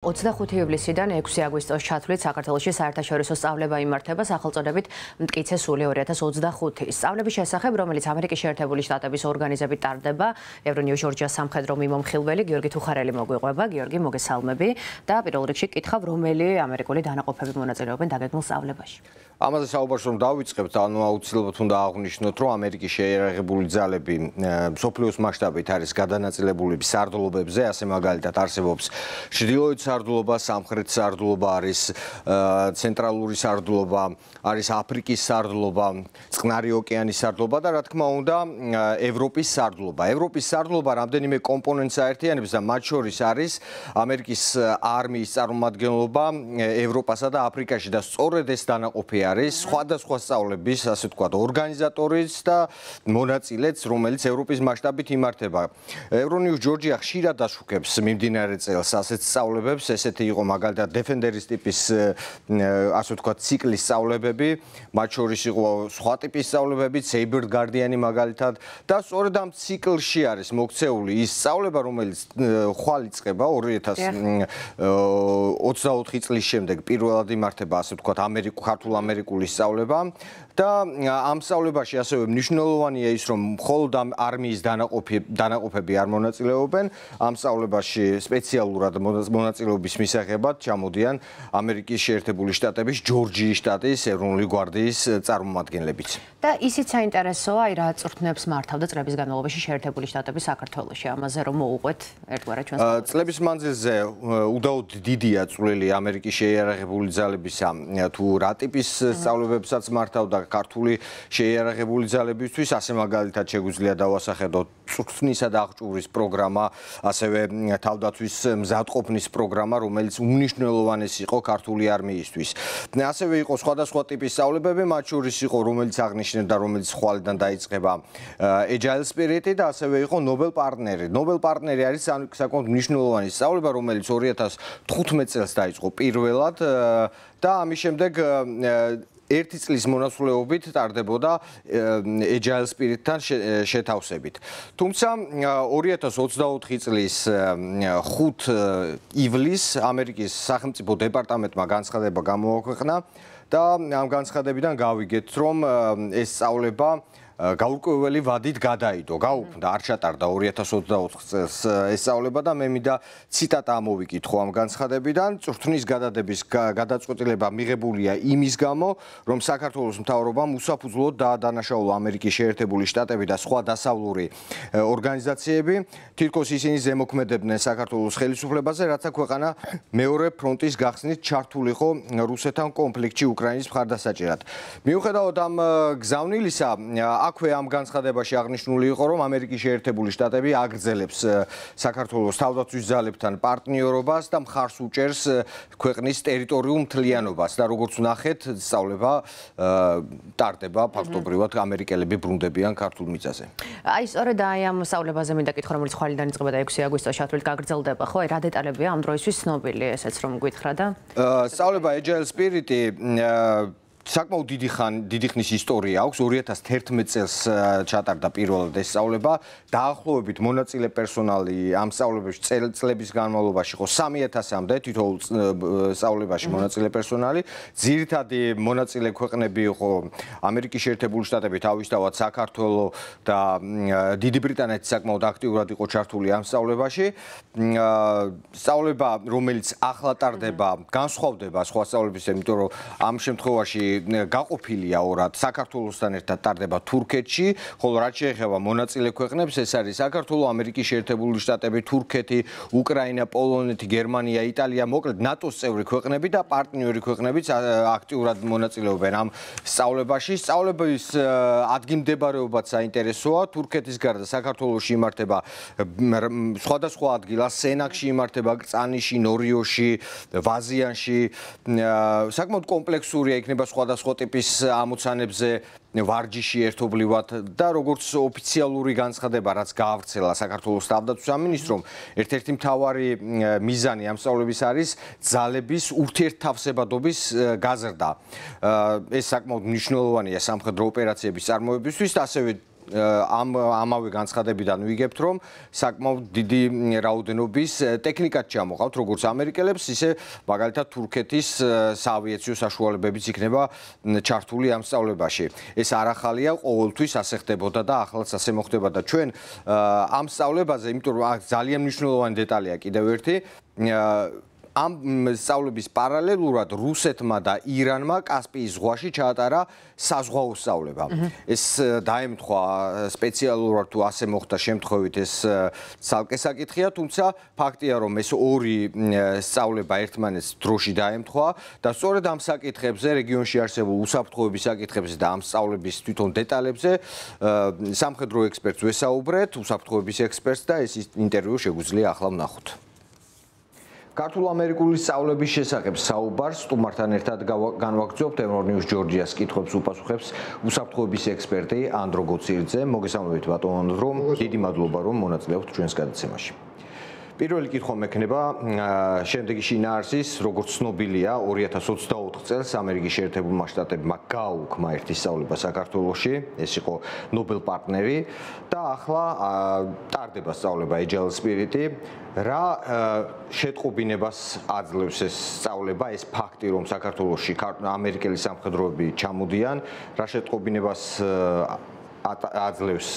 25 ივლისიდან 6 აგვისტოს ჩათვლით საქართველოში საერთაშორისო სწავლება იმართება სახელწოდებით მტკიცე სული 2025. სწავლების შესახებ, რომელიც ამერიკის შეერთებული შტატების ორგანიზებით ტარდება, ევრონიუს ჯორჯიას სამხედრო მიმომხილველი გიორგი თუხარელი მოგვიყვება. გიორგი, მოგესალმები და პირველ რიგში კითხავ, რომელი ამერიკული დანაყოფები მონაწილეობენ დაგეგმილ სწავლებაში. ამაზე საუბარს რომ დავიწყებთ, ანუ აუცილებლად უნდა აღვნიშნოთ, რომ ამერიკის შეიარაღებული ძალები მსოფლიოს მასშტაბით არის გადანაწილებული სარდლობებზე, ასე მაგალითად არსებობს ჩრდილოეთ სარდლობა, სამხრეთ სარდლობა არის ცენტრალური სარდლობა, არის აფრიკის სარდლობა, წყნარი ოკეანის სარდლობა და რა თქმა უნდა ევროპის სარდლობა. ევროპის სარდლობა რამდენიმე კომპონენტს აერთიანებს და მათ შორის არის ამერიკის არმიის წარმომადგენლობა ევროპასა და აფრიკაში და სწორედ ეს დანაყოფი არის სხვადასხვა სწავლების, ასე ვთქვათ, ორგანიზატორიც და მონაწილეც, რომელიც ევროპის მასშტაბით იმართება. ევრონიუს ჯორჯია ხშირად აშუქებს მიმდინარე წელს ასეთ სწავლებებს, ესეთი იყო მაგალითად დეფენდერის ტიპის, ასე ვთქვათ, ციკლის სწავლებები, მათ შორის იყო სხვა ტიპის სწავლებები, Saber Guardian-ი მაგალითად და სწორედ ამ ციკლში არის მოქცეული ის სწავლება, რომელიც ხვალ იწყება 2024 წლის შემდეგ პირველად იმართება, ასე ვთქვათ, ქართულ ამერიკული სწავლება და ამ სწავლებაში ასევე მნიშვნელოვანია ის, რომ მხოლოდ ამ არმიის დანაყოფები არ მონაწილეობენ, ამ სწავლებაში სპეციალურად მონაწილეობის მისაღებად ჩამოდიან ამერიკის შეერთებული შტატების ჯორჯიის შტატის ეროვნული გვარდიის წარმომადგენლებიც. და ისიც საინტერესოა, რა წვრთნებს მართავდა წლების განმავლობაში შეერთებული შტატები საქართველოში, ამაზე რომ მოუყვეთ ერთგვარად ჩვენს წლების მანძილზე უდაოდ დიდია წვლილი ამერიკის შეიარაღებული ძალებისა თუ რა ტიპის სწავლებებსაც მართავდა ქართული შეიარაღებული ძალებისთვის, ასე მაგალითად შეგვიძლია დავასახელოთ წვრთნისა და აღჭურის პროგრამა, ასევე თავდაცვის მზადყოფნის პროგრამა, რომელიც უმნიშვნელოვანესი იყო ქართული არმიისთვის. ასევე იყო სხვადასხვა ტიპის სწავლებები, მათ შორის იყო, რომელიც აღნიშნეთ და რომელიც ხვალიდან დაიწყება Agile Spirit-ი და ასევე იყო Nobel Partner-ი. Nobel Partner-ი არის საკმაოდ მნიშვნელოვანი სწავლება, რომელიც 2015 წელს დაიწყო პირველად და ამის შემდეგ ერთი წლის მონაცვლეობით ტარდებოდა Agile Spirit-თან შეთავსებით. თუმცა 2024 წლის 5 ივლისს ამერიკის სახელმწიფო დეპარტამენტმა განცხადება გამოაქვეყნა და ამ განცხადებიდან გავიგეთ, რომ ეს სწავლება გაურკვეველი ვადით გადაიდო, გაუქმდა, არ ჩატარდა 2024 წელს ეს სწავლება და მე მინდა ციტატა ამოვიკითხო ამ განცხადებიდან. წვრთნის გადადების გადაწყვეტილება მიღებულია იმის გამო, რომ საქართველოს მთავრობამ უსაფუძვლოდ დაადანაშაულა ამერიკის შეერთებული შტატები და სხვა დასავლური ორგანიზაციები. თითქოს ისინი ზემოქმედებდნენ საქართველოს ხელისუფლებაზე, რათა ქვეყანა მეორე ფრონტის გახსნით ჩართულიყო რუსეთთან კონფლიქტში უკრაინის მხარდასაჭერად. მიუხედავად ამ გზავნილისა, აქვე ამ განცხადებაში აღნიშნული იყო, რომ ამერიკის შეერთებული შტატები აგრძელებს საქართველოს თავდაცვის ძალებთან პარტნიორობას და მხარს უჭერს ქვეყნის ტერიტორიულ მთლიანობას და როგორც ვნახეთ, სწავლება ტარდება ფაქტობრივად ამერიკელები ბრუნდებიან ქართულ მიწაზე. აი, სწორედ ამ სწავლებაზე მინდა კითხო, რომელიც ხვალიდან იწყება და 6 აგვისტოს ჩათვლით გაგრძელდება, ხო? რა დეტალებია ამ დროისთვის ცნობილი, ესეც რომ გითხრა და სწავლება Agile Spirit-ი საკმაოდ დიდი ხნის ისტორია აქვს. 2011 წელს ჩატარდა პირველად ეს სწავლება. დაახლოებით მონაწილე პერსონალი ამ სწავლებებში წლების განმავლობაში იყო 3000-მდე თითოეულ სწავლებაში მონაწილე პერსონალი. ძირითადი მონაწილე ქვეყნები იყო ამერიკის შეერთებული შტატები, თავისთავად საქართველო და დიდი ბრიტანეთი საკმაოდ აქტიურად იყო ჩართული ამ სწავლებაში. სწავლება, რომელიც ახლა ტარდება, განსხვავდება სხვა სწავლებისგან, იმიტომ რომ ამ შემთხვევაში გაყოფილია ორად. საქართველოსთან ერთად ტარდება თურქეთში, ხოლო რაც შეეხება მონაწილე ქვეყნებს, ეს არის საქართველო, ამერიკის შეერთებული შტატები, თურქეთი, უკრაინა, პოლონეთი, გერმანია, იტალია, მოკლედ ნატოს წევრი ქვეყნები და პარტნიორი ქვეყნებიც აქტიურად მონაწილეობენ ამ სწავლებაში. სწავლების ადგილმდებარეობაც საინტერესოა. თურქეთის გარდა საქართველოში იმართება სხვადასხვა ადგილას, სენაკში იმართება, კრწანიში, ნორიოში, ვაზიანში. საკმაოდ კომპლექსურია, იქნება სხვადასხვა ტიპის ამოცანებზე ვარჯიში ერთობლივად და როგორც ოფიციალური განცხადება, რაც გაავრცელა საქართველოს თავდაცვის სამინისტრომ, ერთ-ერთი მთავარი მიზანი ამ სწავლების არის ძალების ურთიერთთავსებადობის გაზრდა. ეს საკმაოდ მნიშვნელოვანია სამხედრო ოპერაციების წარმოებისთვის, ასევე ამავე განცხადებიდან ვიგებთ, რომ საკმაოდ დიდი რაოდენობის ტექნიკაც ჩამოყავთ, როგორც ამერიკელებს, ისე მაგალითად თურქეთის საავიაციო საშუალებებიც იქნება ჩართული ამ სწავლებაში. ეს არ ახალია, ყოველთვის ასე ხდებოდა და ახლაც ასე მოხდება და ჩვენ ამ სწავლებაზე, იმიტომ რომ ძალიან მნიშვნელოვანი დეტალია კიდევ ერთი, ამ სწავლების პარალელურად რუსეთმა და ირანმა კასპიის ზღვაში ჩაატარა საზღვაო სწავლება. ეს დაემთხვა სპეციალურად თუ ასე მოხდა შემთხვევით ეს ცალკე საკითხია, თუმცა ფაქტია რომ ეს ორი სწავლება ერთმანეთს დროში დაემთხვა და სწორედ ამ საკითხებზე, რეგიონში არსებულ უსაფრთხოების საკითხებზე და ამ სწავლების თვითონ დეტალებზე სამხედრო ექსპერტს ვესაუბრეთ, უსაფრთხოების ექსპერტს და ეს ინტერვიუ შეგვიძლია ახლა ვნახოთ. ქართულ-ამერიკული სწავლების შესახებ საუბარს სტუმართან ერთად განვაგრძობთ ევრონიუს ჯორჯიას კითხვებს უპასუხებს უსაფრთხოების ექსპერტი ანდრო გოცირძე. მოგესალმებით ბატონო ანდრო, დიდი მადლობა რომ მონაწილეობთ ჩვენს გადაცემაში. პირველი კითხვა მექნება შემდეგი შინაარსის, როგორც ცნობილია 2024 წელს ამერიკის შეერთებულმა შტატებმა გააუქმა ერთი სწავლება საქართველოში, ეს იყო ნობელ პარტნერი და ახლა ტარდება სწავლება Agile Spirit-ი. რა შეტყობინებას აძლევს ეს სწავლება, ეს ფაქტი რომ საქართველოში ამერიკელი სამხედროები ჩამოდიან, რა შეტყობინებას აძლევს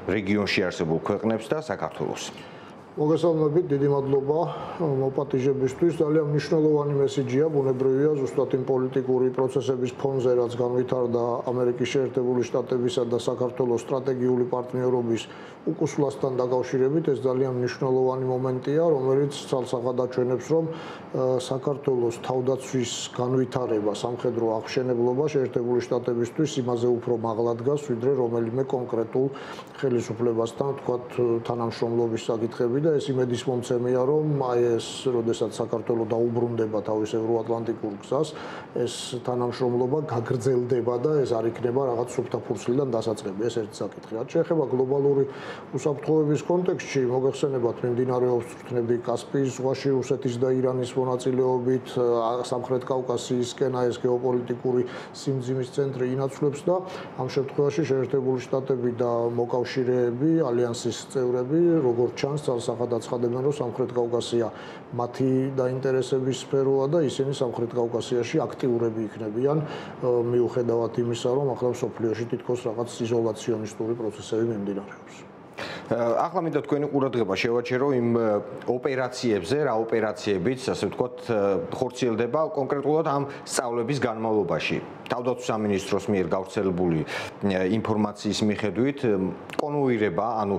რეგიონში არსებულ ქვეყნებს და საქართველოს? მოგესალმებით, დიდი მადლობა მოპატიჟებისთვის. ძალიან მნიშვნელოვანი მესიჯია, ბუნებრივია, ზუსტად იმ პოლიტიკური პროცესების ფონზე, რაც განვითარდა ამერიკის შეერთებული შტატებისა და საქართველოს სტრატეგიული პარტნიორობის უკუსვლასთან დაკავშირებით. ეს ძალიან მნიშვნელოვანი მომენტია, რომელიც ცალსახად აჩვენებს, რომ საქართველოს თავდაცვის განვითარება, სამხედრო აღმშენებლობა შეერთებული შტატებისთვის იმაზე უფრო მაღლა დგას, ვიდრე რომელიმე კონკრეტულ ხელისუფლებასთან, თქვათ, თანამშრომლობის საკითხები და ეს იმედის მომცემია, რომ აი ეს, როდესაც საქართველო დაუბრუნდება თავის ევროატლანტიკურ გზას, ეს თანამშრომლობა გაგრძელდება და ეს არ იქნება რაღაც სუფთა ფურცლიდან დასაწყები. ეს ერთი საკითხი. რაც შეეხება გლობალური უსაფრთხოების კონტექსტში, მოგეხსენებათ, მიმდინარეობს წვრთნები კასპიის ზღვაში რუსეთის და ირანის მონაწილეობით, სამხრეთ კავკასიისკენ ეს გეოპოლიტიკური სიმძიმის ცენტრი ინაცვლებს და ამ შემთხვევაში შეერთებული შტატები და მოკავშირეები, ალიანსის წევრები, როგორც ჩანს, ცალსახად აცხადებენ, რომ სამხრეთ კავკასია მათი დაინტერესების სფეროა და ისინი სამხრეთ კავკასიაში აქტიურები იქნებიან, მიუხედავად იმისა, რომ ახლა მსოფლიოში თითქოს რაღაც იზოლაციონისტური პროცესები მიმდინარეობს. ახლა მინდა თქვენი ყურადღება შევაჩერო იმ ოპერაციებზე, რა ოპერაციებიც, ასე ვთქვათ, ხორციელდება კონკრეტულად ამ სწავლების განმავლობაში. თავდაცვის სამინისტროს მიერ გავრცელებული ინფორმაციის მიხედვით, კონვოირება, ანუ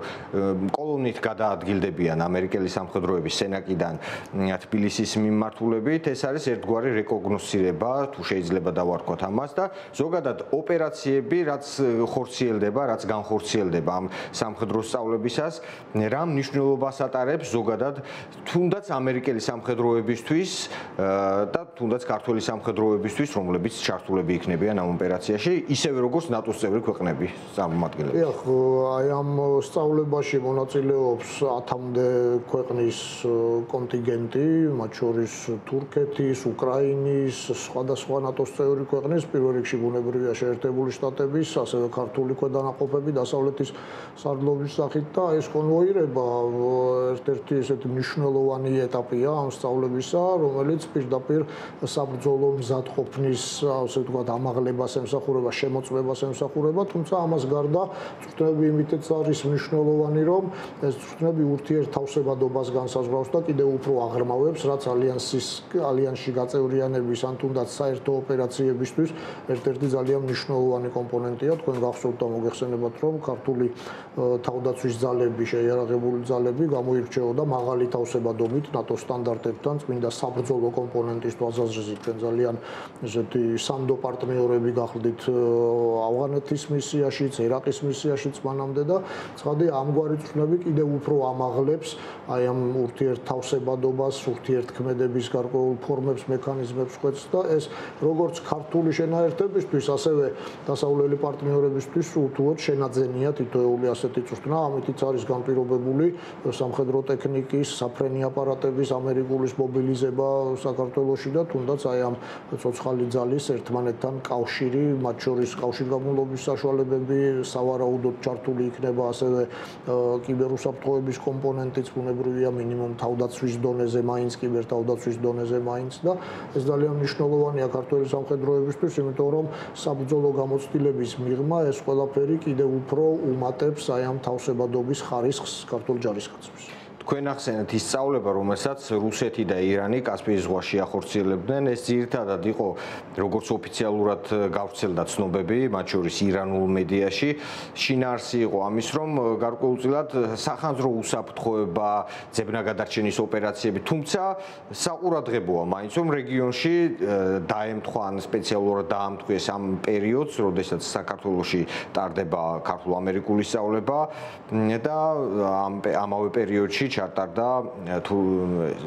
კოლონით გადაადგილდებიან ამერიკელი სამხედროების სენაკიდან თბილისის მიმართულებით, ეს არის ერთგვარი რეკოგნოსცირება, თუ შეიძლება დავარქვათ ამას და ზოგადად ოპერაციები, რაც ხორციელდება, რაც განხორციელდება ამ სამხედრო სწავლებისას, რა მნიშვნელობას ატარებს ზოგადად თუნდაც ამერიკელი სამხედროებისთვის და თუნდაც ქართველი სამხედროებისთვის, რომლებიც ჩართულები იქნებიან ამ ოპერაციაში, ისევე როგორც ნატოს წევრი ქვეყნები წარმომადგენლები. აი ამ სწავლებაში მონაწილეობს 10-მდე ქვეყნის კონტინგენტი, მათ შორის თურქეთის, უკრაინის, სხვადასხვა ნატოს წევრი ქვეყნის, პირველ რიგში ბუნებრივია შეერთებული შტატების, ასევე ქართული ქვედანაყოფები დასავლეთის სარდლობის სახით და ეს კონვოირება ერთ-ერთი ესეთი მნიშვნელოვანი ეტაპია ამ სწავლებისა, რომელიც პირდაპირ საბრძოლო მზადყოფნის, ასე ვთქვათ, ამაღლებას ემსახურება, შემოწმებას ემსახურება, თუმცა ამას გარდა წვრთნები იმითაც არის მნიშვნელოვანი, რომ ეს წვრთნები ურთიერთთავსებადობას განსაზღვრავს და კიდევ უფრო აღრმავებს, რაც ალიანსში გაწევრიანების ან თუნდაც საერთო ოპერაციებისთვის ერთ-ერთი ძალიან მნიშვნელოვანი კომპონენტია. თქვენ გახსოვთ და მოგეხსენებათ, რომ ქართული თავდაცვის ძალები, შეიარაღებული ძალები გამოირჩეოდა მაღალი თავსებადობით ნატო სტანდარტებთან, წმინდა საბრძოლო კომპონენტის თვალსაზრისით ჩვენ ძალიან ესეთი სანდო პარტნიორები გახლდით ავღანეთის მისიაშიც, ერაყის მისიაშიც მანამდე და ცხადია ამგვარი წვრთნები კიდევ უფრო ამაღლებს აი ამ ურთიერთთავსებადობას, ურთიერთქმედების გარკვეულ ფორმებს, მექანიზმებს ხვეთს და ეს როგორც ქართული შენაერთებისთვის, ასევე დასავლელი პარტნიორებისთვის უთუოდ შენაძენია თითოეული ასეთი წვრთნა, ამით კომპონენტიც არის განპირობებული სამხედრო ტექნიკის, საფრენი აპარატების ამერიკულის მობილიზება საქართველოში და თუნდაც აი ამ ცოცხალი ძალის ერთმანეთთან კავშირი, მათ შორის კავშირგაბმულობის საშუალებები, სავარაუდოდ ჩართული იქნება ასევე კიბერუსაფრთხოების კომპონენტიც, ბუნებრივია მინიმუმ თავდაცვის დონეზე, მაინც კიბერთავდაცვის დონეზე მაინც და ეს ძალიან მნიშვნელოვანია ქართველი სამხედროებისთვის, იმიტომ რომ საბრძოლო გამოცდილების მიღმა ეს ყველაფერი კიდევ უფრო უმატებს აი ამ თავსებადობის ხარისხს ქართულ ჯარისკაცებს. თქვენ ახსენეთ ის სწავლება, რომელსაც რუსეთი და ირანი კასპიის ზღვაში ახორციელებდნენ, ეს ძირითადად იყო როგორც ოფიციალურად გავრცელდა ცნობები, მათ შორის ირანულ მედიაში, შინაარსი იყო ამის, რომ გარკვეულწილად სახანძრო უსაფრთხოება, ძებნაგადარჩენის ოპერაციები, თუმცა საყურადღებოა მაინც რომ რეგიონში დაემთხვა ან სპეციალურად დაამტყვიეს ამ პერიოდს, როდესაც საქართველოში ტარდება ქართულ-ამერიკული სწავლება და ამავე პერიოდში ჩატარდა თუ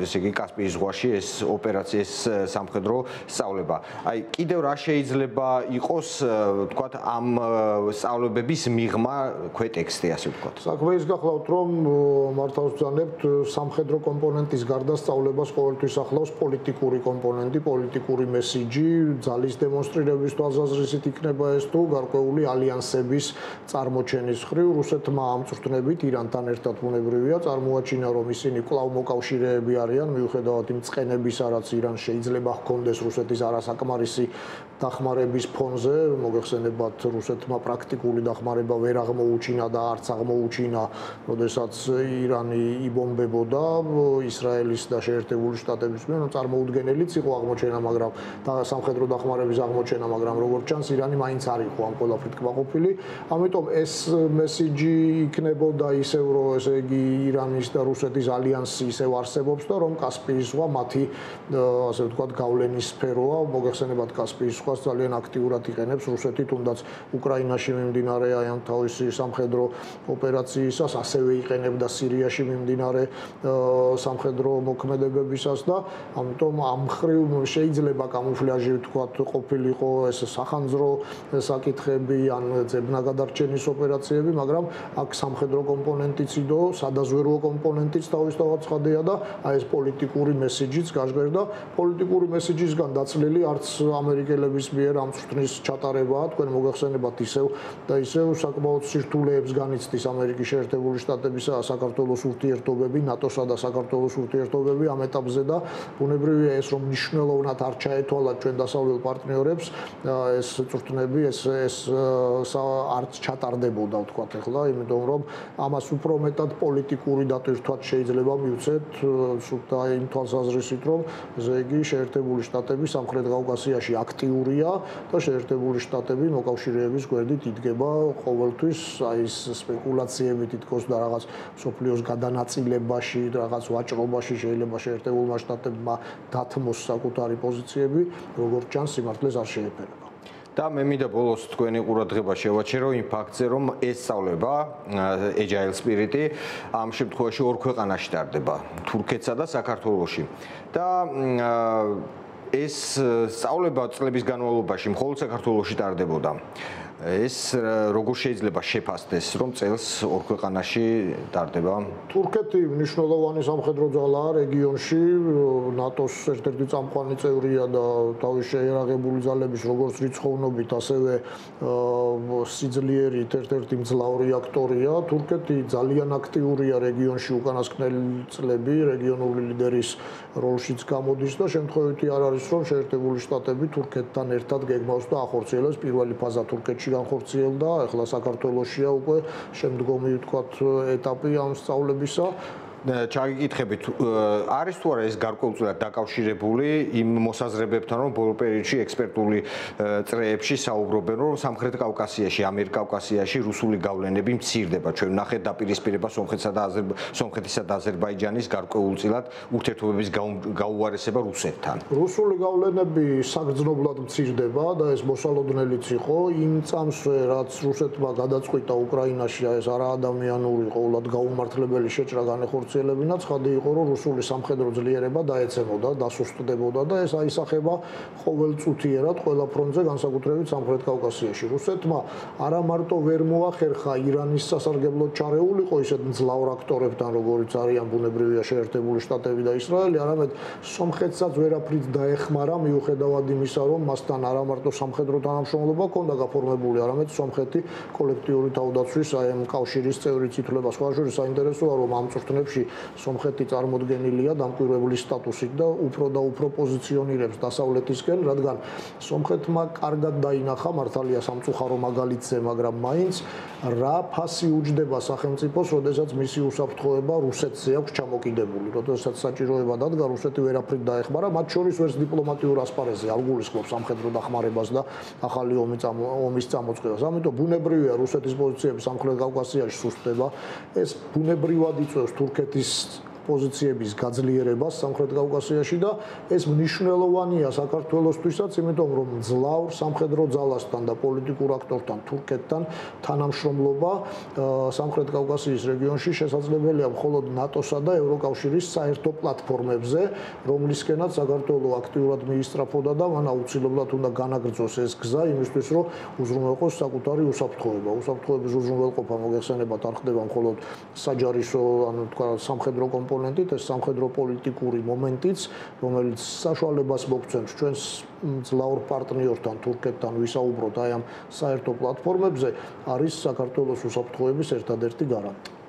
ესე იგი კასპიის ზღვაში ეს ოპერაცია, ეს სამხედრო სწავლება. აი კიდევ რა შეიძლება იყოს თქვათ ამ სწავლებების მიღმა ქვეტექსტი ასე ვთქვათ. საქმე ის გახლავთ რომ მართავს ვძანებთ სამხედრო კომპონენტის გარდა სწავლებას ყოველთვის ახლავს პოლიტიკური კომპონენტი, პოლიტიკური მესიჯი, ძალის დემონსტრირების თვალსაზრისით იქნება ეს თუ გარკვეული ალიანსების წარმოჩენის ხრივ რუსეთმა ამ წვრთნებით ირანთან ერთად ბუნებრივია წარმოაჩინა რომ ისინი კვლავ მოკავშირეები არიან მიუხედავად იმ წყენებისა რაც ირანს შეიძლება ჰქონდეს რუსეთის არასაკმარისი დახმარების ფონზე მოგეხსენებათ რუსეთმა პრაქტიკული დახმარება ვერ აღმოუჩინა და არც აღმოუჩინა როდესაც ირანი იბომბებოდა ისრაელის და შეერთებული შტატების მიერ წარმოუდგენელიც იყო აღმოჩენა მაგრამ და სამხედრო დახმარების აღმოჩენა მაგრამ როგორც ჩანს ირანი მაინც არ იყო ამ ყველაფრით კმაყოფილი ამიტომ ეს მესიჯი იქნებოდა ისევ რომ ესე იგი ირანის და რუსეთის ალიანსი ისევ არსებობს და რომ კასპიის ზღვა მათი ასე ვთქვათ გავლენის სფეროა მოგეხსენებათ კასპიის ზღვას ძალიან აქტიურად იყენებს რუსეთი თუნდაც უკრაინაში მიმდინარე აი ამ თავისი სამხედრო ოპერაციისას ასევე იყენებდა სირიაში მიმდინარე სამხედრო მოქმედებებისას და ამიტომ ამ ხრივ შეიძლება კამუფლაჟი ვთქვათ ყოფილიყო ეს სახანძრო საკითხები ან ძებნაგადარჩენის ოპერაციები მაგრამ აქ სამხედრო კომპონენტიც იდო სადაზვერვო კომპონენტიც თავისთავად ცხადია და აი ეს პოლიტიკური მესიჯიც გაჟღერდა პოლიტიკური მესიჯისგან დაცლილი არც ამერიკელების მიერ ამ წვრთნის ჩატარებაა თქვენ მოგახსენებათ ისევ და ისევ საკმაოდ სირთულეებს განიცდის ამერიკის შეერთებული შტატებისა და საქართველოს ურთიერთობები ნატოსა და საქართველოს ურთიერთობები ამ ეტაპზე და ბუნებრივია ეს რომ მნიშვნელოვნად არ ჩაეთვალათ ჩვენ დასავლელ პარტნიორებს ეს წვრთნები ეს არც ჩატარდებოდა ვთქვათ ახლა იმიტომ რომ ამას უფრო მეტად პოლიტიკური დატვირთვაც შეიძლება მივცეთ სულთა იმ თვალსაზრისით რომ ესე იგი შეერთებული შტატები სამხრეთ კავკასიაში აქტიურია და შეერთებული შტატები მოკავშირეების გვერდით იდგება ყოველთვის აი ეს სპეკულაციები თითქოს და რაღაც სოფლიოს გადანაწილებაში რაღაც ვაჭრობაში შეიძლება შეერთებულმა შტატებმა დათმოს საკუთარი პოზიციები როგორც ჩანს სიმართლეს არ შეეფერება და მე მინდა ბოლოს თქვენი ყურადღება შევაჩერო იმ ფაქტზე, რომ ეს სწავლება Agile Spirit ამ შემთხვევაში ორ ქვეყანაში ტარდება, თურქეთსა და საქართველოში. და ეს სწავლება წლების განმავლობაში მხოლოდ საქართველოში ტარდებოდა. ეს როგორ შეიძლება შეფასდეს, რომ წელს ორ ქვეყანაში ტარდება? თურქეთი მნიშვნელოვანი სამხედრო ძალაა რეგიონში, ნატოს ერთ-ერთი წამყვანი წევრია და თავის შეიარაღებული ძალების როგორც რიცხოვნობით, ასევე სიძლიერით ერთ-ერთი მძლავრი აქტორია. თურქეთი ძალიან აქტიურია რეგიონში უკანასკნელი წლები, რეგიონული ლიდერის როლშიც გამოდის და შემთხვევითი არ არის, რომ შეერთებული შტატები თურქეთთან ერთად გეგმავს და ახორციელებს პირველი ფაზა თურქეთში განხორციელდა, ახლა საქართველოშია უკვე შემდგომი ვთქვათ ეტაპი ამ სწავლებისა. ჩაგიკითხებით, არის თუ არა ეს გარკვეულწილად დაკავშირებული იმ მოსაზრებებთან, რომ ბოლო პერიოდში ექსპერტული წრეებში საუბრობენ, რომ სამხრეთ კავკასიაში, ამიერკავკასიაში რუსული გავლენები მცირდება. ჩვენ ვნახეთ დაპირისპირება სომხეთისა და აზერბაიჯანის გარკვეულწილად ურთიერთობების გაუარესება რუსეთთან. რუსული გავლენები საგრძნობლად მცირდება და ეს მოსალოდნელიც იყო იმ წამსვე, რაც რუსეთმა გადაწყვიტა უკრაინაში ეს არაადამიანური, ყოვლად გაუმართლებელი შეჭრა განეხორციელა განახორციელებინა, ცხადი იყო, რომ რუსული სამხედრო ძლიერება დაეცემოდა, დასუსტდებოდა და ეს აისახება ყოველწუთიერად ყველა ფრონტზე, განსაკუთრებით სამხრეთ კავკასიაში. რუსეთმა არა მარტო ვერ მოახერხა ირანის სასარგებლოდ ჩარეულიყო ისეთ მძლავრ აქტორებთან, როგორიც არიან ბუნებრივია შეერთებული შტატები და ისრაელი, არამედ სომხეთსაც ვერაფრით დაეხმარა, მიუხედავად იმისა, რომ მასთან არა მარტო სამხედრო თანამშრომლობა ჰქონდა გაფორმებული, არამედ სომხეთი კოლექტიური თავდაცვის აი ამ კავშირის წევრიც ითვლება. სხვა შორის საინტერესოა, რომ ამ წვრთნებში სომხეთი წარმოდგენილია დამკვირვებლის სტატუსით და უფრო პოზიციონირებს დასავლეთისკენ, რადგან სომხეთმა კარგად დაინახა, მართალია სამწუხარო მაგალითზე, მაგრამ მაინც რა ფასი უჯდება სახელმწიფოს, როდესაც მისი უსაფრთხოება რუსეთზე აქვს ჩამოკიდებული. როდესაც საჭიროება დადგა, რუსეთი ვერაფრით დაეხმარა, მათ შორის ვერც დიპლომატიურ ასპარეზზე არ გულისხმობს სამხედრო დახმარებას და ახალი ომის წამოწყებას. ამიტომ ბუნებრივია რუსეთის პოზიციები სამხრეთ კავკასიაში სუსტდება. ეს ბუნებრივად იწვევს თურქეთის პოზიციების გაძლიერებას სამხრეთ კავკასიაში და ეს მნიშვნელოვანია საქართველოსთვისაც, იმიტომ რომ მძლავრ სამხედრო ძალასთან და პოლიტიკურ აქტორთან თურქეთთან თანამშრომლობა სამხრეთ კავკასიის რეგიონში შესაძლებელია მხოლოდ ნატოსა და ევროკავშირის საერთო პლატფორმებზე, რომლისკენაც საქართველო აქტიურად მიისწრაფოდა და მან აუცილებლად უნდა განაგრძოს ეს გზა იმისთვის, რომ უზრუნველყოს საკუთარი უსაფრთხოება. უსაფრთხოების უზრუნველყოფა მოგეხსენებათ არ ხდება მხოლოდ საჯარისო, ანუ თქვა სამხედრო კომპონენტით, ეს სამხედრო პოლიტიკური მომენტიც, რომელიც საშუალებას მოგცემს ჩვენს მძლავრ პარტნიორთან, თურქეთთან ვისაუბროთ აი ამ საერთო პლატფორმებზე, არის საქართველოს უსაფრთხოების ერთადერთი გარანტი.